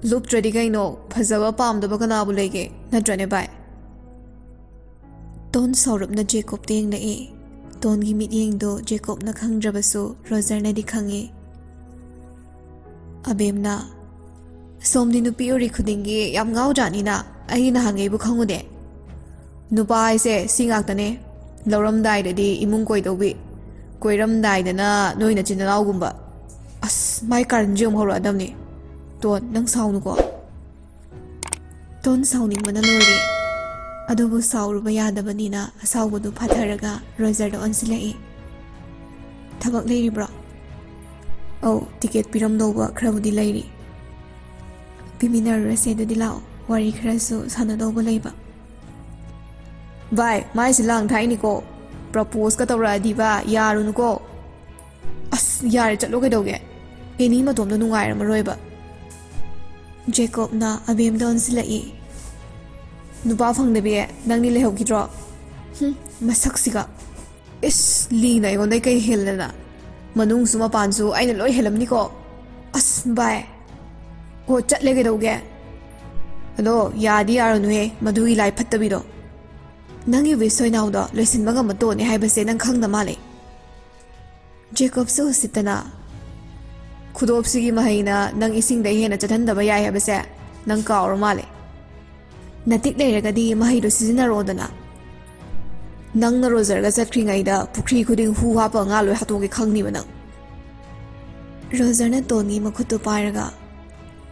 ꯂꯨꯞꯇ꯭ꯔꯗꯤ ꯀꯩꯅꯣ ꯐꯖꯕ ꯄꯥꯝꯗꯕ ꯀꯅꯥꯕꯨ ꯂꯩꯒꯦ ꯅꯠꯇ꯭ꯔꯅꯦ ꯚꯥꯏ? ꯇꯣꯟ ꯁꯥꯎꯔꯞꯅ ꯖꯦꯀꯣꯕꯇ ꯌꯦꯡꯂꯛꯏ. ꯇꯣꯟꯒꯤ ꯃꯤꯠꯌꯦꯡꯗꯣ ꯖꯦꯀꯣꯕꯅ ꯈꯪꯗ꯭ꯔꯕꯁꯨ ꯔꯣꯖꯔꯅꯗꯤ ꯈꯪꯉꯤ. ꯑꯕꯦꯝꯅ, ꯁꯣꯝꯗꯤ ꯅꯨꯄꯤ ꯎꯔꯤ ꯈꯨꯗꯤꯡꯒꯤ ꯌꯥꯝ ꯉꯥꯎꯖꯥꯠꯅꯤꯅ. ꯑꯩ ꯅꯍꯥꯟꯉꯩꯕꯨ ꯈꯪꯉꯨꯗꯦ. ꯅꯨꯄꯥ ꯍꯥꯏꯁꯦ ꯁꯤ ꯉꯥꯛꯇꯅꯦ. ꯂꯧꯔꯝꯗꯥꯏꯗꯗꯤ ꯏꯃꯨꯡ ꯀꯣꯏꯗꯧꯕꯤ, ꯀꯣꯏꯔꯝꯗꯥꯏꯗꯅ ꯅꯣꯏ ꯅꯆꯤꯟ ꯅꯅꯥꯎꯒꯨꯝꯕ. ꯑꯁ, ꯃꯥꯏ ꯀꯥꯔꯟꯁꯦ ꯑꯃꯨꯛ ꯍꯧꯔꯛꯑꯗꯕꯅꯤ. ꯇꯣꯟ, ꯅꯪ ꯁꯥꯎꯅꯨꯀꯣ. ꯇꯣꯟ ꯁꯥꯎꯅꯤꯡꯕꯅ ꯂꯣꯏꯔꯦ. ꯑꯗꯨꯕꯨ ꯁꯥꯎꯔꯨꯕ ꯌꯥꯗꯕꯅꯤꯅ ꯑꯁꯥꯎꯕꯗꯨ ꯐꯥꯊꯔꯒ ꯔꯣꯖꯔꯗ ꯑꯣꯟꯁꯤꯜꯂꯛꯏ. ꯊꯕꯛ ꯂꯩꯔꯤꯕ꯭ꯔꯣ? ꯑꯧ, ꯇꯤꯀꯦꯠ ꯄꯤꯔꯝꯗꯧꯕ ꯈꯔꯕꯨꯗꯤ ꯂꯩꯔꯤ. ꯄꯤꯃꯤꯟꯅꯔꯨꯔꯁꯦ ꯑꯗꯨꯗꯤ ꯂꯥꯛꯑꯣ. ꯋꯥꯔꯤ ꯈꯔꯁꯨ ꯁꯥꯟꯅꯗꯧꯕ ꯂꯩꯕ. ꯚꯥꯏ, ꯃꯥꯏꯁꯤ ꯂꯥꯡ ꯊꯥꯛꯏꯅꯤꯀꯣ. ꯄ꯭ꯔꯄꯣꯁꯀ ꯇꯧꯔꯛꯑꯗꯤꯕ ꯌꯥꯔꯨꯅꯨꯀꯣ. ꯑꯁ, ꯌꯥꯔꯦ ꯆꯠꯂꯣ ꯀꯩꯗꯧꯒꯦ? ꯑꯦꯅꯤ ꯃꯇꯣꯝꯗ ꯅꯨꯡꯉꯥꯏꯔꯝꯃꯔꯣꯏꯕ. ꯖꯦꯀꯣꯕꯅ ꯑꯕꯦꯝꯗ ꯑꯣꯟꯁꯤꯜꯂꯛꯏ. ꯅꯨꯄꯥ ꯐꯪꯗꯕꯤ ꯅꯪꯗꯤ ꯂꯩꯍꯧꯈꯤꯗ꯭ꯔꯣ? ꯃꯁꯛꯁꯤꯒ. ꯏꯁ, ꯂꯤꯅ ꯑꯩꯉꯣꯟꯗꯩ ꯀꯩ ꯍꯦꯜꯂꯗꯅ? ꯃꯅꯨꯡꯁꯨ ꯃꯄꯥꯟꯁꯨ ꯑꯩꯅ ꯂꯣꯏ ꯍꯦꯜꯂꯝꯅꯤꯀꯣ. ꯑꯁ ꯚꯥꯏ, ꯍꯣ ꯆꯠꯂꯦ ꯀꯩꯗꯧꯒꯦ? ꯑꯗꯣ ꯌꯥꯗꯤ ꯌꯥꯔꯨꯅꯨꯍꯦ ꯃꯗꯨꯒꯤ ꯂꯥꯏ ꯐꯠꯇꯕꯤꯗꯣ. ꯅꯪꯒꯤ ꯋꯤꯁ ꯁꯣꯏꯅꯥꯎꯗꯣ ꯂꯣꯏꯁꯤꯟꯕ ꯉꯝꯕ ꯇꯣꯟꯅꯦ ꯍꯥꯏꯕꯁꯦ ꯅꯪ ꯈꯪꯗ ꯃꯥꯜꯂꯦ. ꯖꯦꯀꯣꯕꯁꯨ ꯎꯁꯤꯠꯇꯅ, ꯈꯨꯗꯣꯞꯁꯤꯒꯤ ꯃꯍꯩꯅ ꯅꯪ ꯏꯁꯤꯡꯗ ꯍꯦꯟꯅ ꯆꯠꯍꯟꯗꯕ ꯌꯥꯏ ꯍꯥꯏꯕꯁꯦ ꯅꯪ ꯀꯥꯎꯔ ꯃꯥꯜꯂꯦ. ꯅꯇꯤꯛ ꯂꯩꯔꯒꯗꯤ ꯃꯍꯩꯗꯣ ꯁꯤꯖꯤꯟꯅꯔꯣꯗꯅ. ꯅꯪꯅ ꯔꯣꯖꯔꯒ ꯆꯠꯈ꯭ꯔꯤꯉꯩꯗ ꯄꯨꯈ꯭ꯔꯤ ꯈꯨꯗꯤꯡ ꯍꯨ ꯍꯥꯞꯄ ꯉꯥ ꯂꯣꯏ ꯍꯥꯠꯇꯣꯛꯀꯦ ꯈꯪꯅꯤꯕ ꯅꯪ. ꯔꯣꯖꯔꯅ ꯇꯣꯟꯒꯤ ꯃꯈꯨꯠꯇꯨ ꯄꯥꯏꯔꯒ,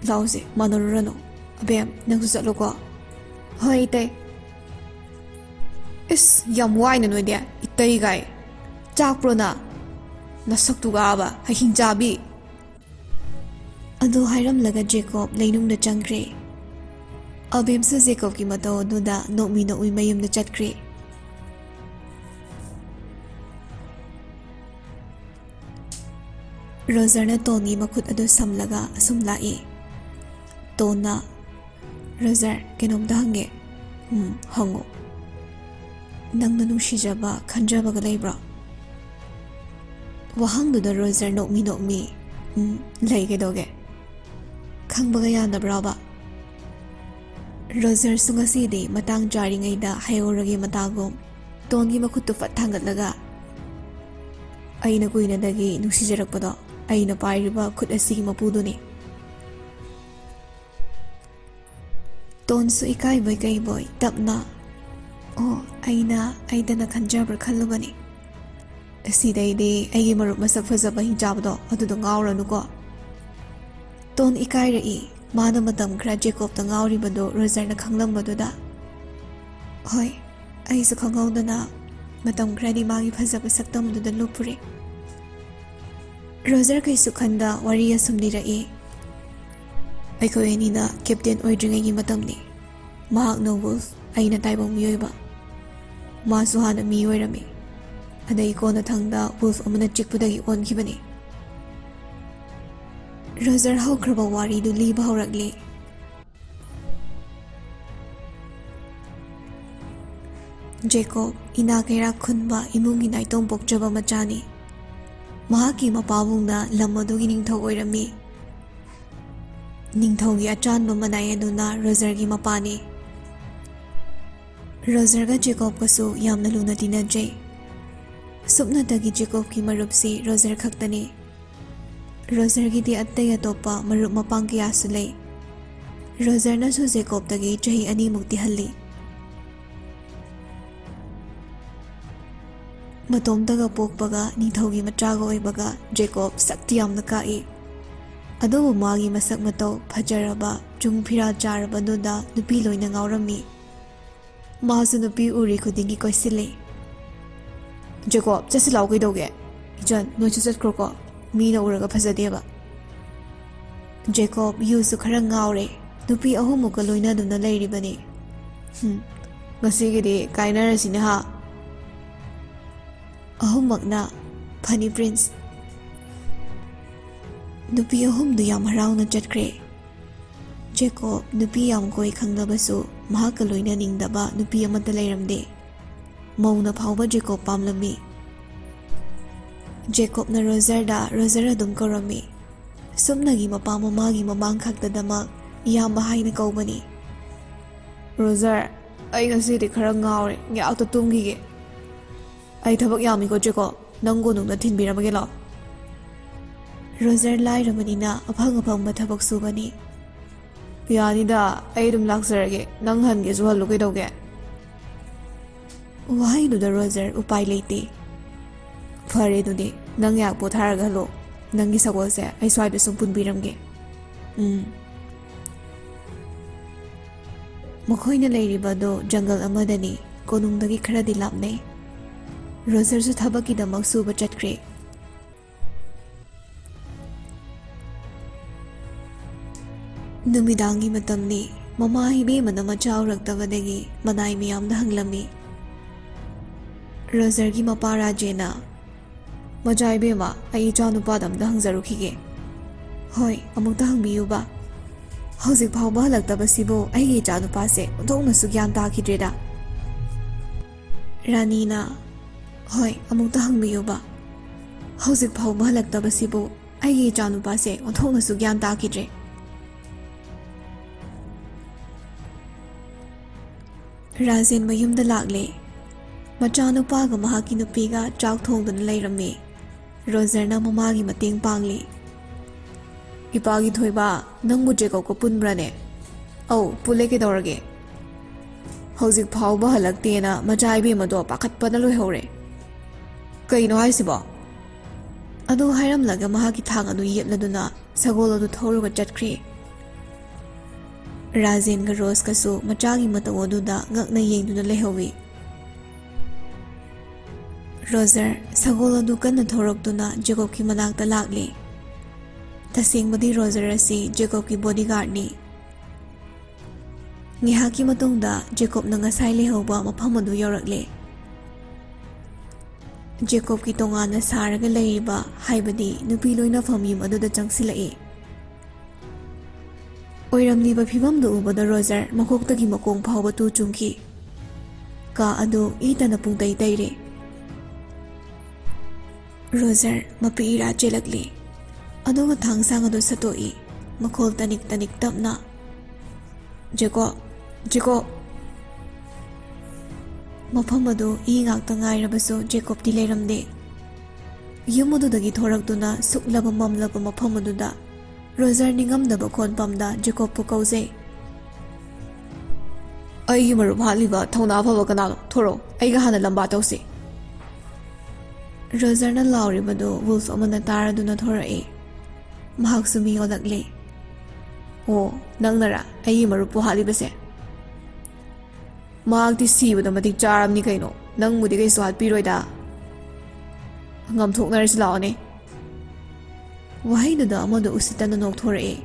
ꯂꯥꯎꯁꯦ ꯃꯥꯟꯅꯔꯨꯔꯅꯨ. ꯑꯕꯦꯝ, ꯅꯪꯁꯨ ꯆꯠꯂꯣꯀꯣ. ꯍꯣꯏ ꯏꯇꯩ. ꯏꯁ, ꯌꯥꯝ ꯋꯥꯏꯅ ꯅꯣꯏꯗꯤ. ꯏꯇꯩꯒꯥꯏ. ꯆꯥꯛꯄ꯭ꯔꯣꯅ? ꯅꯁꯛꯇꯨꯒꯥꯕ ꯍꯩꯍꯤꯡ ꯆꯥꯕꯤ. ꯑꯗꯨ ꯍꯥꯏꯔꯝꯂꯒ ꯖꯦꯀꯣꯕ ꯂꯩꯅꯨꯡꯗ ꯆꯪꯈ꯭ꯔꯦ. ꯑꯕꯦꯝꯁꯨ ꯖꯦꯀꯣꯕꯀꯤ ꯃꯇꯧ ꯑꯗꯨꯗ ꯅꯣꯛꯃꯤ ꯅꯣꯛꯃꯤ ꯃꯌꯨꯝꯗ ꯆꯠꯈ꯭ꯔꯦ. ꯔꯣꯖꯔꯅ ꯇꯣꯟꯒꯤ ꯃꯈꯨꯠ ꯑꯗꯨ ꯁꯝꯂꯒ ꯑꯁꯨꯝ ꯂꯥꯛꯏ. ꯇꯣꯟꯅ, ꯔꯣꯖꯔ, ꯀꯩꯅꯣꯝꯇ ꯍꯪꯒꯦ. ꯍꯪꯉꯣ. ꯅꯪꯅ ꯅꯨꯡꯁꯤꯖꯕ, ꯈꯟꯖꯕꯒ ꯂꯩꯕ꯭ꯔꯣ? ꯋꯥꯍꯪꯗꯨꯗ ꯔꯣꯖꯔ ꯅꯣꯛꯃꯤ ꯅꯣꯛꯃꯤ, ꯂꯩ ꯀꯩꯗꯧꯒꯦ? ꯈꯪꯕꯒ ꯌꯥꯗꯕ꯭ꯔꯥꯕ? ꯔꯣꯖꯔꯁꯨ ꯉꯁꯤꯗꯤ ꯃꯇꯥꯡ ꯆꯥꯔꯤꯉꯩꯗ ꯍꯥꯏꯍꯧꯔꯒꯦ ꯃꯇꯥꯒꯨꯝ ꯇꯣꯟꯒꯤ ꯃꯈꯨꯠꯇꯨ ꯐꯠ ꯊꯥꯡꯒꯠꯂꯒ, ꯑꯩꯅ ꯀꯨꯏꯅꯗꯒꯤ ꯅꯨꯡꯁꯤꯖꯔꯛꯄꯗꯣ ꯑꯩꯅ ꯄꯥꯏꯔꯤꯕ ꯈꯨꯠ ꯑꯁꯤꯒꯤ ꯃꯄꯨꯗꯨꯅꯤ. ꯇꯣꯟꯁꯨ ꯏꯀꯥꯏꯕꯣꯏ ꯀꯩꯕꯣꯏ ꯇꯞꯅ, ꯑꯣ, ꯑꯩꯗꯅ ꯈꯟꯖꯕ꯭ꯔꯥ ꯈꯜꯂꯨꯕꯅꯤ. ꯑꯁꯤꯗꯩꯗꯤ ꯑꯩꯒꯤ ꯃꯔꯨꯞ ꯃꯁꯛ ꯐꯖꯕ ꯍꯤꯡꯆꯥꯕꯗꯣ ꯑꯗꯨꯗꯣ ꯉꯥꯎꯔꯅꯨꯀꯣ. ꯇꯣꯟ ꯏꯀꯥꯏꯔꯛꯏ. ꯃꯥꯅ ꯃꯇꯝ ꯈꯔ ꯖꯦꯀꯣꯕꯇ ꯉꯥꯎꯔꯤꯕꯗꯣ ꯔꯣꯖꯔꯅ ꯈꯪꯂꯝꯕꯗꯨꯗ. ꯍꯣꯏ, ꯑꯩꯁꯨ ꯈꯪꯍꯧꯗꯅ ꯃꯇꯝ ꯈꯔꯗꯤ ꯃꯥꯒꯤ ꯐꯖꯕ ꯁꯛꯇꯝꯗꯨꯗ ꯂꯨꯞꯄꯨꯔꯦ. ꯔꯣꯖꯔ ꯀꯩꯁꯨ ꯈꯟꯗ ꯋꯥꯔꯤ ꯑꯁꯨꯝ ꯂꯤꯔꯛꯏ. ꯑꯩꯈꯣꯏ ꯑꯅꯤꯅ ꯀꯦꯞꯇꯦꯟ ꯑꯣꯏꯗ꯭ꯔꯤꯉꯩꯒꯤ ꯃꯇꯝꯅꯤ. ꯃꯍꯥꯛꯅ ꯋꯨꯜꯐ, ꯑꯩꯅ ꯇꯥꯏꯕꯪ ꯃꯤꯑꯣꯏꯕ. ꯃꯥꯁꯨ ꯍꯥꯟꯅ ꯃꯤ ꯑꯣꯏꯔꯝꯃꯤ. ꯑꯗꯩ ꯀꯣꯟꯅ ꯊꯪꯗ ꯋꯨꯜꯐ ꯑꯃꯅ ꯆꯤꯛꯄꯗꯒꯤ ꯑꯣꯟꯈꯤꯕꯅꯤ. ꯔꯣꯖꯔ ꯍꯧꯈ꯭ꯔꯕ ꯋꯥꯔꯤꯗꯨ ꯂꯤꯕ ꯍꯧꯔꯛꯂꯤ. ꯖꯦꯀꯣꯕ ꯏꯅꯥꯛ ꯀꯩꯔꯥꯛ ꯈꯨꯟꯕ ꯏꯃꯨꯡꯒꯤ ꯅꯥꯏꯇꯣꯝ ꯄꯣꯛꯆꯕ ꯃꯆꯥꯅꯤ. ꯃꯍꯥꯛꯀꯤ ꯃꯄꯥꯕꯨꯡꯅ ꯂꯝ ꯑꯗꯨꯒꯤ ꯅꯤꯡꯊꯧ ꯑꯣꯏꯔꯝꯃꯤ. ꯅꯤꯡꯊꯧꯒꯤ ꯑꯆꯥꯟꯕ ꯃꯅꯥꯏ ꯑꯗꯨꯅ ꯔꯣꯖꯔꯒꯤ ꯃꯄꯥꯅꯤ. ꯔꯣꯖꯔꯒ ꯖꯦꯀꯣꯕꯀꯁꯨ ꯌꯥꯝꯅ ꯂꯨꯅ ꯇꯤꯟꯅꯖꯩ. ꯁꯨꯞꯅꯇꯒꯤ ꯖꯦꯀꯣꯕꯀꯤ ꯃꯔꯨꯞꯁꯤ ꯔꯣꯖꯔ ꯈꯛꯇꯅꯤ. ꯔꯣꯖꯔꯒꯤꯗꯤ ꯑꯇꯩ ꯑꯇꯣꯞꯄ ꯃꯔꯨꯞ ꯃꯄꯥꯡ ꯀꯌꯥꯁꯨ ꯂꯩ. ꯔꯣꯖꯔꯅꯁꯨ ꯖꯦꯀꯣꯕꯇꯒꯤ ꯆꯍꯤ 2ꯃꯨꯛꯇꯤ ꯍꯜꯂꯤ. ꯃꯇꯣꯝꯇꯒ ꯄꯣꯛꯄꯒ ꯅꯤꯡꯊꯧꯒꯤ ꯃꯆꯥꯒ ꯑꯣꯏꯕꯒ ꯖꯦꯀꯣꯕ ꯁꯛꯇꯤ ꯌꯥꯝꯅ ꯀꯥꯛꯏ. ꯑꯗꯨꯕꯨ ꯃꯥꯒꯤ ꯃꯁꯛ ꯃꯇꯧ ꯐꯖꯔꯕ ꯆꯨꯡ ꯐꯤꯔꯥꯜ ꯆꯥꯔꯕꯗꯨꯗ ꯅꯨꯄꯤ ꯂꯣꯏꯅ ꯉꯥꯎꯔꯝꯃꯤ. ꯃꯥꯁꯨ ꯅꯨꯄꯤ ꯎꯔꯤ ꯈꯨꯗꯤꯡꯒꯤ ꯀꯣꯏꯁꯤꯜꯂꯤ. ꯖꯦꯀꯣꯕ, ꯆꯠꯁꯤꯜꯂꯥꯎ ꯀꯩꯗꯧꯒꯦ? ꯏꯆꯟ, ꯅꯣꯏꯁꯨ ꯆꯠꯈ꯭ꯔꯣꯀꯣ. ꯃꯤꯅ ꯎꯔꯒ ꯐꯖꯗꯦꯕ. ꯖꯦꯀꯣꯕ ꯌꯨꯁꯨ ꯈꯔ ꯉꯥꯎꯔꯦ. ꯅꯨꯄꯤ 3ꯃꯨꯛꯀ ꯂꯣꯏꯅꯗꯨꯅ ꯂꯩꯔꯤꯕꯅꯤ. ꯉꯁꯤꯒꯤꯗꯤ ꯀꯥꯏꯅꯔꯁꯤꯅꯦ ꯍꯥ? 3ꯃꯛꯅ, ꯐꯅꯤ ꯄ꯭ꯔꯤꯟꯁ. ꯅꯨꯄꯤ 3ꯗꯨ ꯌꯥꯝ ꯍꯔꯥꯎꯅ ꯆꯠꯈ꯭ꯔꯦ. ꯖꯦꯀꯣꯕ ꯅꯨꯄꯤ ꯌꯥꯝ ꯀꯣꯏ ꯈꯪꯂꯕꯁꯨ ꯃꯍꯥꯛꯀ ꯂꯣꯏꯅꯅꯤꯡꯗꯕ ꯅꯨꯄꯤ ꯑꯃꯠꯇ ꯂꯩꯔꯝꯗꯦ. ꯃꯧꯅ ꯐꯥꯎꯕ ꯖꯦꯀꯣꯕ ꯄꯥꯝꯂꯝꯃꯤ. ꯖꯦꯀꯣꯕꯅ ꯔꯣꯖꯔꯗ ꯔꯣꯖꯔ ꯑꯗꯨꯝ ꯀꯧꯔꯝꯃꯤ. ꯁꯨꯞꯅꯒꯤ ꯃꯄꯥ ꯃꯃꯥꯒꯤ ꯃꯃꯥꯡ ꯈꯛꯇꯗꯃꯛ ꯏꯌꯥꯝꯕ ꯍꯥꯏꯅ ꯀꯧꯕꯅꯤ꯫ ꯔꯣꯖꯔ, ꯑꯩ ꯉꯁꯤꯗꯤ ꯈꯔ ꯉꯥꯎꯔꯦ, ꯉꯥꯏꯍꯥꯛꯇ ꯇꯨꯝꯈꯤꯒꯦ꯫ ꯑꯩ ꯊꯕꯛ ꯌꯥꯝꯃꯤꯀꯣ ꯖꯦꯀꯣꯕ, ꯅꯪ ꯀꯣꯅꯨꯡꯗ ꯊꯤꯟꯕꯤꯔꯝꯃꯒꯦ ꯂꯥꯛꯑꯣ꯫ ꯔꯣꯖꯔ ꯂꯥꯏꯔꯕꯅꯤꯅ ꯑꯐꯪ ꯑꯐꯪꯕ ꯊꯕꯛ ꯁꯨꯕꯅꯤ꯫ ꯌꯥꯅꯤꯗ, ꯑꯩ ꯑꯗꯨꯝ ꯂꯥꯛꯆꯔꯒꯦ, ꯅꯪ ꯍꯟꯒꯦꯁꯨ ꯍꯜꯂꯨ ꯀꯩꯗꯧꯒꯦ? ꯋꯥꯍꯩꯗꯨꯗ ꯔꯣꯖꯔ ꯎꯄꯥꯏ ꯂꯩꯇꯦ꯫ ꯐꯔꯦ ꯑꯗꯨꯗꯤ, ꯅꯪ ꯉꯥꯏꯍꯥꯛ ꯄꯣꯊꯥꯔꯒ ꯍꯜꯂꯣ, ꯅꯪꯒꯤ ꯁꯒꯣꯜꯁꯦ ꯑꯩ ꯁ꯭ꯋꯥꯏꯗ ꯁꯨꯝ ꯄꯨꯟꯕꯤꯔꯝꯒꯦ꯫ ꯃꯈꯣꯏꯅ ꯂꯩꯔꯤꯕꯗꯣ ꯖꯪꯒꯜ ꯑꯃꯗꯅꯤ, ꯀꯣꯅꯨꯡꯗꯒꯤ ꯈꯔꯗꯤ ꯂꯥꯞꯅꯩ꯫ ꯔꯣꯖꯔꯁꯨ ꯊꯕꯛꯀꯤꯗꯃꯛ ꯁꯨꯕ ꯆꯠꯈ꯭ꯔꯦ꯫ ꯅꯨꯃꯤꯗꯥꯡꯒꯤ ꯃꯇꯝꯅꯤ꯫ ꯃꯃꯥ ꯏꯕꯦꯝꯃꯅ ꯃꯆꯥ ꯎꯔꯛꯇꯕꯗꯒꯤ ꯃꯅꯥꯏ ꯃꯌꯥꯝꯗ ꯍꯪꯂꯝꯃꯤ꯫ ꯔꯣꯖꯔꯒꯤ ꯃꯄꯥ ꯔꯥꯖꯦꯅ, ꯃꯆꯥ ꯏꯕꯦꯝꯃ, ꯑꯩ ꯏꯆꯥ ꯅꯨꯄꯥꯗ ꯑꯝꯇ ꯍꯪꯖꯔꯨꯈꯤꯒꯦ꯫ ꯍꯣꯏ, ꯑꯃꯨꯛꯇ ꯍꯪꯕꯤꯌꯨꯕ꯫ ꯍꯧꯖꯤꯛ ꯐꯥꯎꯕ ꯍꯜꯂꯛꯇꯕꯁꯤꯕꯨ ꯑꯩꯒꯤ ꯏꯆꯥ ꯅꯨꯄꯥꯁꯦ ꯑꯣꯟꯊꯣꯛꯅꯁꯨ ꯒ꯭ꯌꯥꯟ ꯇꯥꯈꯤꯗ꯭ꯔꯦꯗ꯫ ꯔꯥꯅꯤꯅ, ꯍꯣꯏ, ꯑꯃꯨꯛꯇ ꯍꯪꯕꯤꯌꯨꯕ꯫ ꯍꯧꯖꯤꯛ ꯐꯥꯎꯕ ꯍꯜꯂꯛꯇꯕꯁꯤꯕꯨ ꯑꯩꯒꯤ ꯏꯆꯥ ꯅꯨꯄꯥꯁꯦ ꯑꯣꯟꯊꯣꯛꯅꯁꯨ ꯒ꯭ꯌꯥꯟ ꯇꯥꯈꯤꯗ꯭ꯔꯦ꯫ ꯔꯥꯖꯦꯟ ꯃꯌꯨꯝꯗ ꯂꯥꯛꯂꯦ꯫ ꯃꯆꯥꯅꯨꯄꯥꯒ ꯃꯍꯥꯛꯀꯤ ꯅꯨꯄꯤꯒ ꯆꯥꯛ ꯊꯣꯡꯗꯨꯅ ꯂꯩꯔꯝꯃꯤ꯫ ꯔꯣꯖꯔꯅ ꯃꯃꯥꯒꯤ ꯃꯇꯦꯡ ꯄꯥꯡꯂꯤ꯫ ꯏꯄꯥꯒꯤ ꯊꯣꯏꯕ, ꯅꯪꯕꯨ ꯖꯦꯀꯣꯕꯀ ꯄꯨꯟꯕ꯭ꯔꯅꯦ? ꯑꯧ, ꯄꯨꯜꯂꯦ, ꯀꯩꯗꯧꯔꯒꯦ? ꯍꯧꯖꯤꯛ ꯐꯥꯎꯕ ꯍꯜꯂꯛꯇꯦꯅ ꯃꯆꯥ ꯏꯕꯦꯝꯃꯗꯣ ꯄꯥꯈꯠꯄꯅ ꯂꯣꯏꯍꯧꯔꯦ꯫ ꯀꯩꯅꯣ ꯍꯥꯏꯁꯤꯕꯣ? ꯑꯗꯨ ꯍꯥꯏꯔꯝꯂꯒ ꯃꯍꯥꯛꯀꯤ ꯊꯥꯡ ꯑꯗꯨ ꯌꯦꯠꯂꯗꯨꯅ ꯁꯒꯣꯜ ꯑꯗꯨ ꯊꯧꯔꯒ ꯆꯠꯈ꯭ꯔꯦ꯫ ꯔꯥꯖꯦꯟꯒ ꯔꯣꯖꯀꯁꯨ ꯃꯆꯥꯒꯤ ꯃꯇꯧ ꯑꯗꯨꯗ ꯉꯛꯅ ꯌꯦꯡꯗꯨꯅ ꯂꯩꯍꯧꯏ꯫ ꯔꯣꯖꯔ ꯁꯒꯣꯜ ꯑꯗꯨ ꯀꯟꯅ ꯊꯧꯔꯛꯇꯨꯅ ꯖꯦꯀꯣꯕꯀꯤ ꯃꯅꯥꯛꯇ ꯂꯥꯛꯂꯤ꯫ ꯇꯁꯦꯡꯕꯗꯤ ꯔꯣꯖꯔ ꯑꯁꯤ ꯖꯦꯀꯣꯕꯀꯤ ꯕꯣꯗꯤꯒꯥꯔꯗꯅꯤ꯫ ꯉꯥꯏꯍꯥꯛꯀꯤ ꯃꯇꯨꯡꯗ ꯖꯦꯀꯣꯕꯅ ꯉꯁꯥꯏ ꯂꯩꯍꯧꯕ ꯃꯐꯝ ꯑꯗꯨ ꯌꯧꯔꯛꯂꯦ꯫ ꯖꯦꯀꯣꯕꯀꯤ ꯇꯣꯉꯥꯟꯅ ꯁꯥꯔꯒ ꯂꯩꯔꯤꯕ, ꯍꯥꯏꯕꯗꯤ ꯅꯨꯄꯤ ꯂꯣꯏꯅꯐꯝ ꯌꯨꯝ ꯑꯗꯨꯗ ꯆꯪꯁꯤꯜꯂꯛꯏ꯫ ꯑꯣꯏꯔꯝꯂꯤꯕ ꯐꯤꯚꯝꯗꯨ ꯎꯕꯗ ꯔꯣꯖꯔ ꯃꯀꯣꯛꯇꯒꯤ ꯃꯀꯣꯡ ꯐꯥꯎꯕ ꯇꯨ ꯆꯨꯡꯈꯤ꯫ ꯀꯥ ꯑꯗꯨ ꯏꯇꯅ ꯄꯨꯡꯇꯩ ꯇꯩꯔꯦ꯫ ꯔꯣꯖꯔ ꯃꯄꯤ ꯏꯔꯥ ꯆꯦꯜꯂꯛꯂꯤ, ꯑꯗꯨꯒ ꯊꯥꯡꯁꯥꯡ ꯑꯗꯨ ꯁꯠꯇꯣꯛꯏ, ꯃꯈꯣꯜ ꯇꯅꯤꯛ ꯇꯅꯤꯛ ꯇꯞꯅ꯫ ꯖꯦꯀꯣꯕ, ꯖꯦꯀꯣꯕ! ꯃꯐꯝ ꯑꯗꯨ ꯏ ꯉꯥꯛꯇ ꯉꯥꯏꯔꯕꯁꯨ ꯖꯦꯀꯣꯕꯇꯤ ꯂꯩꯔꯝꯗꯦ꯫ ꯌꯨꯝ ꯑꯗꯨꯗꯒꯤ ꯊꯣꯔꯛꯇꯨꯅ ꯁꯨꯛꯂꯕ ꯃꯝꯂꯕ ꯃꯐꯝ ꯑꯗꯨꯗ ꯔꯣꯖꯔ ꯅꯤꯡꯉꯝꯗꯕ ꯈꯣꯟꯐꯝꯗ ꯖꯦꯀꯣꯕꯄꯨ ꯀꯧꯖꯩ꯫ ꯑꯩꯒꯤ ꯃꯔꯨꯞ ꯍꯥꯠꯂꯤꯕ ꯊꯧꯅꯥ ꯐꯕ ꯀꯅꯥꯅꯣ? ꯊꯣꯔꯛꯑꯣ, ꯑꯩꯒ ꯍꯥꯟꯅ ꯂꯝꯕꯥ ꯇꯧꯁꯤ꯫ ꯔꯣꯖꯔꯅ ꯂꯥꯎꯔꯤꯕꯗꯨ ꯋꯨꯜꯐ ꯑꯃꯅ ꯇꯥꯔꯗꯨꯅ ꯊꯣꯔꯛꯏ꯫ ꯃꯍꯥꯛꯁꯨ ꯃꯤ ꯑꯣꯜꯂꯛꯂꯤ꯫ ꯑꯣ, ꯅꯪꯅꯔꯥ ꯑꯩꯒꯤ ꯃꯔꯨꯞꯄꯨ ꯍꯥꯠꯂꯤꯕꯁꯦ? ꯃꯍꯥꯛꯇꯤ ꯁꯤꯕꯗ ꯃꯇꯤꯛ ꯆꯥꯔꯕꯅꯤ ꯀꯩꯅꯣ, ꯅꯪꯕꯨꯗꯤ ꯀꯩꯁꯨ ꯍꯥꯠꯄꯤꯔꯣꯏꯗ꯫ ꯉꯝꯊꯣꯛꯅꯔꯁꯤ ꯂꯥꯛꯑꯣꯅꯦ꯫ ꯋꯥꯍꯩꯗꯨꯗ ꯑꯃꯗ ꯎꯁꯤꯠꯇꯅ ꯅꯣꯛꯊꯣꯔꯛꯏ꯫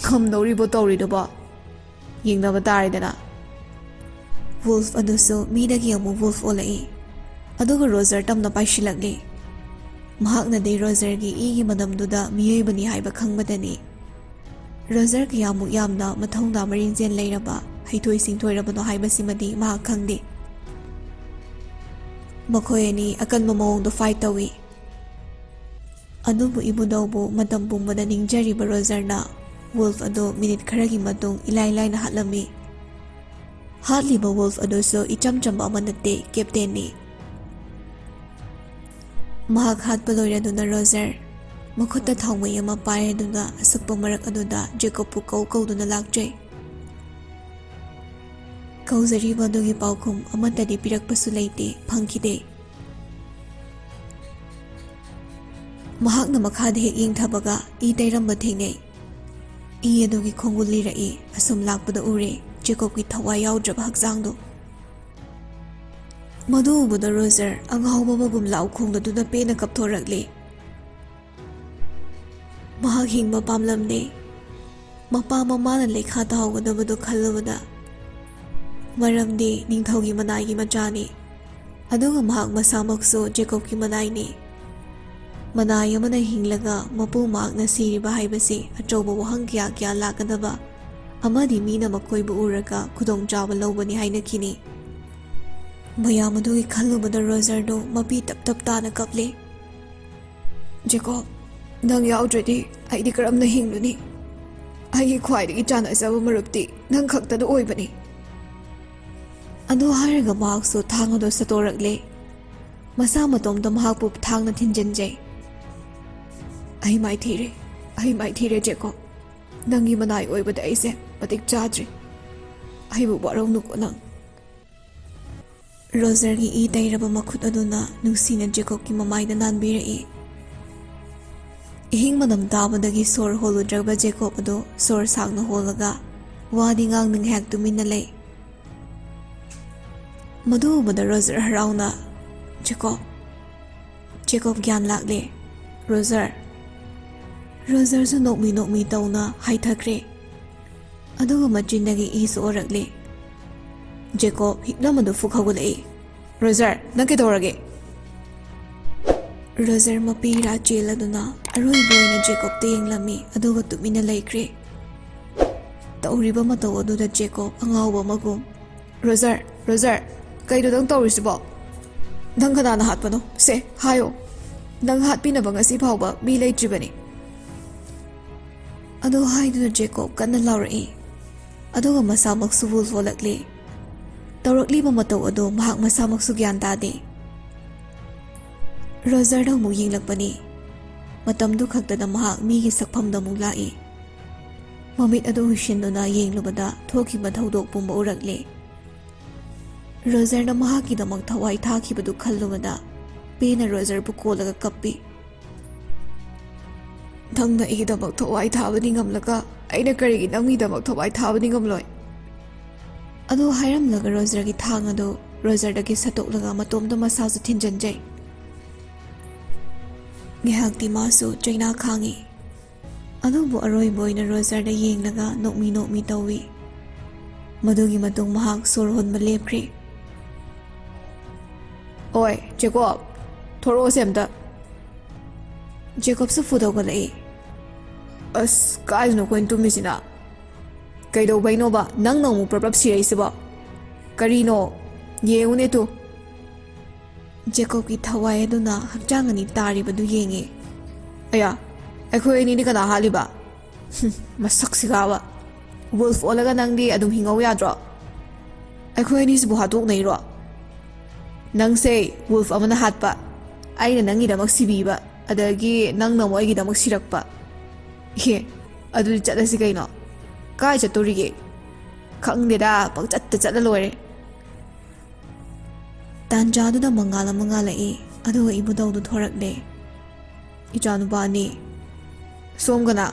ꯉꯝꯗꯧꯔꯤꯕꯣ ꯇꯧꯔꯤꯗꯨꯕꯣ? ꯌꯦꯡꯅꯕ ꯇꯥꯔꯦꯗꯅ꯫ ꯋꯨꯜꯐ ꯑꯗꯨꯁꯨ ꯃꯤꯗꯒꯤ ꯑꯃꯨꯛ ꯋꯨꯜꯐ ꯑꯣꯜꯂꯛꯏ, ꯑꯗꯨꯒ ꯔꯣꯖꯔ ꯇꯝꯅ ꯄꯥꯏꯁꯤꯜꯂꯛꯂꯤ꯫ ꯃꯍꯥꯛꯅꯗꯤ ꯔꯣꯖꯔꯒꯤ ꯏꯒꯤ ꯃꯅꯝꯗꯨꯗ ꯃꯤꯑꯣꯏꯕꯅꯤ ꯍꯥꯏꯕ ꯈꯪꯕꯗꯅꯤ꯫ ꯔꯣꯖꯔ ꯀꯌꯥꯃꯨꯛ ꯌꯥꯝꯅ ꯃꯊꯧꯅꯥ ꯃꯔꯤꯡꯖꯦꯜ ꯂꯩꯔꯕ, ꯍꯩꯊꯣꯏ ꯁꯤꯡꯊꯣꯏꯔꯕꯅꯣ ꯍꯥꯏꯕꯁꯤꯃꯗꯤ ꯃꯍꯥꯛ ꯈꯪꯗꯦ꯫ ꯃꯈꯣꯏ ꯑꯅꯤ ꯑꯀꯟꯕ ꯃꯑꯣꯡꯗ ꯐꯥꯏꯠ ꯇꯧꯏ꯫ ꯑꯗꯨꯕꯨ ꯏꯕꯨꯙꯧꯕꯨ ꯃꯇꯝ ꯄꯨꯝꯕꯗ ꯅꯤꯡꯖꯔꯤꯕ ꯔꯣꯖꯔꯅ ꯋꯨꯜꯐ ꯑꯗꯨ ꯃꯤꯅꯤꯠ ꯈꯔꯒꯤ ꯃꯇꯨꯡ ꯏꯂꯥꯏ ꯂꯥꯏꯅ ꯍꯥꯠꯂꯝꯃꯤ꯫ ꯍꯥꯠꯂꯤꯕ ꯋꯨꯜꯐ ꯑꯗꯨꯁꯨ ꯏꯆꯝ ꯆꯝꯕ ꯑꯃ ꯅꯠꯇꯦ, ꯀꯦꯞꯇꯦꯟꯅꯤ꯫ ꯃꯍꯥꯛ ꯍꯥꯠꯄ ꯂꯣꯏꯔꯗꯨꯅ ꯔꯣꯖꯔ ꯃꯈꯨꯠꯇ ꯊꯥꯎꯃꯩ ꯑꯃ ꯄꯥꯏꯔꯗꯨꯅ ꯑꯁꯨꯛꯄ ꯃꯔꯛ ꯑꯗꯨꯗ ꯖꯦꯀꯣꯕꯄꯨ ꯀꯧꯗꯨꯅ ꯂꯥꯛꯆꯩ꯫ ꯀꯧꯖꯔꯤꯕ ꯑꯗꯨꯒꯤ ꯄꯥꯎꯈꯨꯝ ꯑꯃꯠꯇꯗꯤ ꯄꯤꯔꯛꯄꯁꯨ ꯂꯩꯇꯦ, ꯐꯪꯈꯤꯗꯦ꯫ ꯃꯍꯥꯛꯅ ꯃꯈꯥꯗ ꯍꯦꯛ ꯌꯦꯡꯊꯕꯒ ꯏ ꯇꯩꯔꯝꯕ ꯊꯦꯡꯅꯩ꯫ ꯏ ꯑꯗꯨꯒꯤ ꯈꯣꯡꯒꯨꯜ ꯂꯤꯔꯛꯏ, ꯑꯁꯨꯝ ꯂꯥꯛꯄꯗ ꯎꯔꯦ ꯖꯦꯀꯣꯕꯀꯤ ꯊꯋꯥꯏ ꯌꯥꯎꯗ꯭ꯔꯕ ꯍꯛꯆꯥꯡꯗꯨ꯫ ꯃꯗꯨ ꯎꯕꯗ ꯔꯣꯖꯔ ꯑꯉꯥꯎꯕ ꯑꯃꯒꯨꯝ ꯂꯥꯎ ꯈꯣꯡꯗꯨꯅ ꯄꯦꯟꯅ ꯀꯞꯊꯣꯔꯛꯂꯤ꯫ ꯃꯍꯥꯛ ꯍꯤꯡꯕ ꯄꯥꯝꯂꯝꯗꯦ꯫ ꯃꯄꯥ ꯃꯃꯥꯅ ꯂꯩꯈꯥ ꯇꯥꯍꯧꯒꯗꯕꯗꯨ ꯈꯜꯂꯨꯕꯗ꯫ ꯃꯔꯝꯗꯤ ꯅꯤꯡꯊꯧꯒꯤ ꯃꯅꯥꯏꯒꯤ ꯃꯆꯥꯅꯤ, ꯑꯗꯨꯒ ꯃꯍꯥꯛ ꯃꯁꯥꯃꯛꯁꯨ ꯖꯦꯀꯣꯕꯀꯤ ꯃꯅꯥꯏꯅꯤ꯫ ꯃꯅꯥꯏ ꯑꯃꯅ ꯍꯤꯡꯂꯒ ꯃꯄꯨ ꯃꯍꯥꯛꯅ ꯁꯤꯔꯤꯕ ꯍꯥꯏꯕꯁꯤ ꯑꯆꯧꯕ ꯋꯥꯍꯪ ꯀꯌꯥ ꯂꯥꯛꯀꯗꯕ, ꯑꯃꯗꯤ ꯃꯤꯅ ꯃꯈꯣꯏꯕꯨ ꯎꯔꯒ ꯈꯨꯗꯣꯡꯆꯥꯕ ꯂꯧꯕꯅꯤ ꯍꯥꯏꯅꯈꯤꯅꯤ꯫ ꯃꯌꯥꯝ ꯑꯗꯨꯒꯤ ꯈꯜꯂꯨꯕꯗ ꯔꯣꯖꯔꯗꯨ ꯃꯄꯤ ꯇꯞ ꯇꯞ ꯇꯥꯅ ꯀꯞꯂꯤ꯫ ꯖꯦꯀꯣꯕ, ꯅꯪ ꯌꯥꯎꯗ꯭ꯔꯗꯤ ꯑꯩꯗꯤ ꯀꯔꯝꯅ ꯍꯤꯡꯂꯨꯅꯤ? ꯑꯩꯒꯤ ꯈ꯭ꯋꯥꯏꯗꯒꯤ ꯆꯥꯟꯅꯖꯕ ꯃꯔꯨꯞꯇꯤ ꯅꯪ ꯈꯛꯇꯗ ꯑꯣꯏꯕꯅꯤ ꯑꯗꯨ ꯍꯥꯏꯔꯒ ꯃꯍꯥꯛꯁꯨ ꯊꯥꯡ ꯑꯗꯨ ꯁꯠꯇꯣꯔꯛꯂꯦ ꯃꯁꯥ ꯃꯇꯣꯝꯇ ꯃꯍꯥꯛꯄꯨ ꯊꯥꯡꯅ ꯊꯤꯟꯖꯤꯟꯖꯩ ꯑꯩ ꯃꯥꯏꯊꯤꯔꯦ ꯖꯦꯀꯣꯕ ꯅꯪꯒꯤ ꯃꯅꯥꯏ ꯑꯣꯏꯕꯗ ꯑꯩꯁꯦ ꯃꯇꯤꯛ ꯆꯥꯗ꯭ꯔꯤ ꯑꯩꯕꯨ ꯋꯥꯔꯧꯅꯨꯀꯣ ꯅꯪ ꯔꯣꯖꯔꯒꯤ ꯏ ꯇꯩꯔꯕ ꯃꯈꯨꯠ ꯑꯗꯨꯅ ꯅꯨꯡꯁꯤꯅ ꯖꯦꯀꯣꯕꯀꯤ ꯃꯃꯥꯏꯗ ꯅꯥꯟꯕꯤꯔꯛꯏ ꯏꯍꯤꯡ ꯃꯅꯝ ꯇꯥꯕꯗꯒꯤ ꯁꯣꯔ ꯍꯣꯜꯂꯨꯗ꯭ꯔꯕ ꯖꯦꯀꯣꯕ ꯑꯗꯨ ꯁꯣꯔ ꯁꯥꯡꯅ ꯍꯣꯜꯂꯒ ꯋꯥꯗꯤ ꯉꯥꯡꯅ ꯉꯥꯏꯍꯥꯛ ꯇꯨꯃꯤꯟꯅ ꯂꯩ ꯃꯗꯨ ꯎꯕꯗ ꯔꯣꯖꯔ ꯍꯔꯥꯎꯅ ꯖꯦꯀꯣꯕ ꯒ꯭ꯌꯥꯟ ꯂꯥꯛꯂꯦ ꯔꯣꯖꯔꯁꯨ ꯅꯣꯛꯃꯤ ꯇꯧꯅ ꯍꯥꯏꯊꯈ꯭ꯔꯦ ꯑꯗꯨꯒ ꯃꯆꯤꯟꯗꯒꯤ ꯏꯁꯨ ꯑꯣꯔꯛꯂꯦ ꯖꯦꯀꯣꯕ ꯍꯤꯛꯅꯝ ꯑꯗꯨ ꯐꯨꯛ ꯍꯧꯒꯠꯂꯛꯏ ꯔꯣꯖꯔ ꯅꯪ ꯀꯩꯗꯧꯔꯒꯦ ꯔꯣꯖꯔ ꯃꯄꯤꯔꯥ ꯆꯦꯜꯂꯗꯨꯅ ꯑꯔꯣꯏꯕ ꯑꯣꯏꯅ ꯖꯦꯀꯣꯕꯇ ꯌꯦꯡꯂꯝꯃꯤ ꯑꯗꯨꯒ ꯇꯨꯃꯤꯟꯅ ꯂꯩꯈ꯭ꯔꯦ ꯇꯧꯔꯤꯕ ꯃꯇꯧ ꯑꯗꯨꯗ ꯖꯦꯀꯣꯕ ꯑꯉꯥꯎꯕ ꯑꯃꯒꯨꯝ ꯔꯣꯖꯔ ꯀꯩꯅꯣ ꯅꯪ ꯇꯧꯔꯤꯁꯤꯕꯣ ꯅꯪ ꯀꯅꯥꯅ ꯍꯥꯠꯄꯅꯣ ꯁꯦ ꯍꯥꯏꯌꯣ ꯅꯪ ꯍꯥꯠꯄꯤꯅꯕ ꯉꯁꯤ ꯐꯥꯎꯕ ꯃꯤ ꯂꯩꯇ꯭ꯔꯤꯕꯅꯤ ꯑꯗꯨ ꯍꯥꯏꯗꯨꯅ ꯖꯦꯀꯣꯕ ꯀꯟꯅ ꯂꯥꯎꯔꯛꯏ ꯑꯗꯨꯒ ꯃꯁꯥꯃꯛꯁꯨ ꯋꯨꯜꯐ ꯑꯣꯜꯂꯛꯂꯦ ꯇꯧꯔꯛꯂꯤꯕ ꯃꯇꯧ ꯑꯗꯨ ꯃꯍꯥꯛ ꯃꯁꯥꯃꯛꯁꯨ ꯒ꯭ꯌꯥꯟ ꯇꯥꯗꯦ ꯔꯣꯖꯔꯗ ꯑꯃꯨꯛ ꯌꯦꯡꯂꯛꯄꯅꯤ ꯃꯇꯝꯗꯨ ꯈꯛꯇꯗ ꯃꯍꯥꯛ ꯃꯤꯒꯤ ꯁꯛꯐꯝꯗ ꯑꯃꯨꯛ ꯂꯥꯛꯏ ꯃꯃꯤꯠ ꯑꯗꯨ ꯍꯨꯏꯁꯤꯟꯗꯨꯅ ꯌꯦꯡꯂꯨꯕꯗ ꯊꯣꯛꯈꯤꯕ ꯊꯧꯗꯣꯛ ꯄꯨꯝꯕ ꯎꯔꯛꯂꯦ ꯔꯣꯖꯔꯅ ꯃꯍꯥꯛꯀꯤꯗꯃꯛ ꯊꯋꯥꯏ ꯊꯥꯈꯤꯕꯗꯨ ꯈꯜꯂꯨꯕꯗ ꯄꯦꯅ ꯔꯣꯖꯔꯕꯨ ꯀꯣꯜꯂꯒ ꯀꯞꯄꯤ ꯅꯪꯅ ꯑꯩꯒꯤꯗꯃꯛ ꯊꯋꯥꯏ ꯊꯥꯕꯗꯤ ꯉꯝꯂꯒ ꯑꯩꯅ ꯀꯔꯤꯒꯤ ꯅꯪꯒꯤꯗꯃꯛ ꯊꯋꯥꯏ ꯊꯥꯕꯗꯤ ꯉꯝꯂꯣꯏ ꯑꯗꯨ ꯍꯥꯏꯔꯝꯂꯒ ꯔꯣꯖꯔꯒꯤ ꯊꯥꯡ ꯑꯗꯨ ꯔꯣꯖꯔꯗꯒꯤ ꯁꯠꯇꯣꯛꯂꯒ ꯃꯇꯣꯝꯇ ꯃꯁꯥꯁꯨ ꯊꯤꯟꯖꯤꯟꯖꯩ ꯉꯥꯏꯍꯥꯛꯇꯤ ꯃꯥꯁꯨ ꯆꯩꯅꯥ ꯈꯥꯡꯉꯤ ꯑꯗꯨꯕꯨ ꯑꯔꯣꯏꯕ ꯑꯣꯏꯅ ꯔꯣꯖꯔꯗ ꯌꯦꯡꯂꯒ ꯅꯣꯛꯃꯤ ꯇꯧꯏ ꯃꯗꯨꯒꯤ ꯃꯇꯨꯡ ꯃꯍꯥꯛ ꯁꯣꯔ ꯍꯣꯟꯕ ꯂꯦꯞꯈ꯭ꯔꯦ ꯑꯣꯏ ꯖꯦꯀꯣꯕ ꯊꯣꯔꯛꯑꯣꯁꯦ ꯑꯝꯇ ꯖꯦꯀꯣꯕꯁꯨ ꯐꯨꯗꯧꯒꯠꯂꯛꯏ ꯑꯁ ꯀꯥꯏꯗꯅꯣ ꯑꯩꯈꯣꯏꯅ ꯇꯨꯝꯃꯤꯁꯤꯅ ꯀꯩꯗꯧꯕꯩꯅꯣꯕ ꯅꯪꯅ ꯑꯃꯨꯛ ꯄ꯭ꯔꯞ ꯁꯤꯔꯛꯏꯁꯤꯕꯣ ꯀꯔꯤꯅꯣ ꯌꯦꯡꯉꯨꯅꯦ ꯇꯨ ꯖꯦꯀꯣꯕꯀꯤ ꯊꯋꯥꯏ ꯑꯗꯨꯅ ꯍꯛꯆꯥꯡ ꯑꯅꯤ ꯇꯥꯔꯤꯕꯗꯨ ꯌꯦꯡꯉꯤ ꯑꯌꯥ ꯑꯩꯈꯣꯏ ꯑꯅꯤꯗꯤ ꯀꯅꯥ ꯍꯥꯠꯂꯤꯕ ꯃꯁꯛꯁꯤꯒꯥꯕ ꯋꯨꯜꯐ ꯑꯣꯜꯂꯒ ꯅꯪꯗꯤ ꯑꯗꯨꯝ ꯍꯤꯡꯍꯧ ꯌꯥꯗ꯭ꯔꯣ ꯑꯩꯈꯣꯏ ꯑꯅꯤꯁꯤꯕꯨ ꯍꯥꯠꯇꯣꯛꯅꯩꯔꯣ ꯅꯪꯁꯦ ꯋꯨꯜꯐ ꯑꯃꯅ ꯍꯥꯠꯄ ꯑꯩꯅ ꯅꯪꯒꯤꯗꯃꯛ ꯁꯤꯕꯤꯕ ꯑꯗꯒꯤ ꯅꯪꯅ ꯑꯃꯨꯛ ꯑꯩꯒꯤꯗꯃꯛ ꯁꯤꯔꯛꯄ ꯑꯗꯨꯗꯤ ꯆꯠꯂꯁꯤ ꯀꯩꯅꯣ ꯀꯥꯏ ꯆꯠꯇꯣꯔꯤꯒꯦ ꯈꯪꯗꯦꯗ ꯄꯪꯆꯠꯇ ꯆꯠꯂ ꯂꯣꯏꯔꯦ ꯇꯥꯟꯖꯥꯗꯨꯗ ꯃꯉꯥꯜ ꯑꯃ ꯉꯥꯜꯂꯛꯏ ꯑꯗꯨꯒ ꯏꯕꯨꯙꯧꯗꯨ ꯊꯣꯔꯛꯂꯦ ꯏꯆꯥꯅꯨꯄꯥ ꯑꯅꯤ ꯁꯣꯝ ꯀꯅꯥ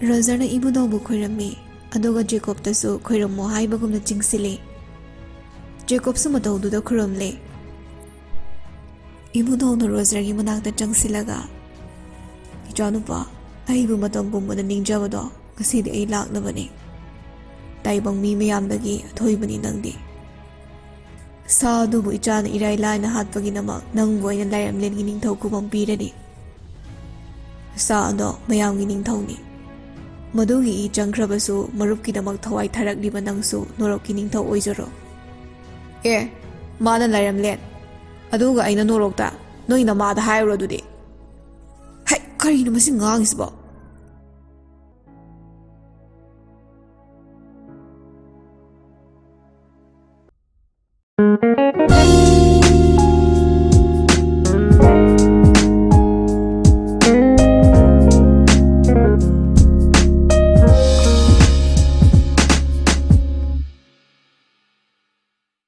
ꯔꯣꯖꯔꯅ ꯏꯕꯨꯙꯧꯕꯨ ꯈꯣꯏꯔꯝꯃꯤ ꯑꯗꯨꯒ ꯖꯦꯀꯣꯕꯇꯁꯨ ꯈꯣꯏꯔꯝꯃꯣ ꯍꯥꯏꯕꯒꯨꯝꯅ ꯆꯤꯡꯁꯤꯜꯂꯤ ꯖꯦꯀꯣꯕꯁꯨ ꯃꯇꯧꯗꯨꯗ ꯈꯨꯔꯨꯝꯂꯦ ꯏꯕꯨꯙꯧꯅ ꯔꯣꯖꯔꯒꯤ ꯃꯅꯥꯛꯇ ꯆꯪꯁꯤꯜꯂꯒ ꯏꯆꯥꯅꯨꯄꯥ ꯑꯩꯕꯨ ꯃꯇꯝ ꯄꯨꯝꯕꯗ ꯅꯤꯡꯖꯕꯗꯣ ꯉꯁꯤꯗꯤ ꯑꯩ ꯂꯥꯛꯅꯕꯅꯤ ꯇꯥꯏꯕꯪ ꯃꯤ ꯃꯌꯥꯝꯗꯒꯤ ꯑꯊꯣꯏꯕꯅꯤ ꯅꯪꯗꯤ ꯁꯥ ꯑꯗꯨꯕꯨ ꯏꯆꯥꯅ ꯏꯔꯥꯏ ꯂꯥꯏꯅ ꯍꯥꯠꯄꯒꯤꯗꯃꯛ ꯅꯪꯕꯨ ꯑꯩꯅ ꯂꯥꯏꯔꯦꯝꯂꯦꯟꯒꯤ ꯅꯤꯡꯊꯧ ꯈꯨꯕꯝ ꯄꯤꯔꯅꯤ ꯁꯥ ꯑꯗꯣ ꯃꯌꯥꯝꯒꯤ ꯅꯤꯡꯊꯧꯅꯤ ꯃꯗꯨꯒꯤ ꯏ ꯆꯪꯈ꯭ꯔꯕꯁꯨ ꯃꯔꯨꯞꯀꯤꯗꯃꯛ ꯊꯋꯥꯏ ꯊꯥꯔꯛꯂꯤꯕ ꯅꯪꯁꯨ ꯅꯣꯔꯣꯛꯀꯤ ꯅꯤꯡꯊꯧ ꯑꯣꯏꯖꯔꯣ ꯃꯥꯅ ꯂꯥꯏꯔꯦꯝꯂꯦꯟ ꯑꯗꯨꯒ ꯑꯩꯅ ꯅꯣꯔꯣꯛꯇ ꯅꯣꯏ ꯅꯃꯥꯗ ꯍꯥꯏꯔꯨꯔꯣ ꯑꯗꯨꯗꯤ ꯀꯔꯤꯅꯣ ꯃꯁꯤ ꯉꯥꯡꯉꯤꯁꯤꯕꯣ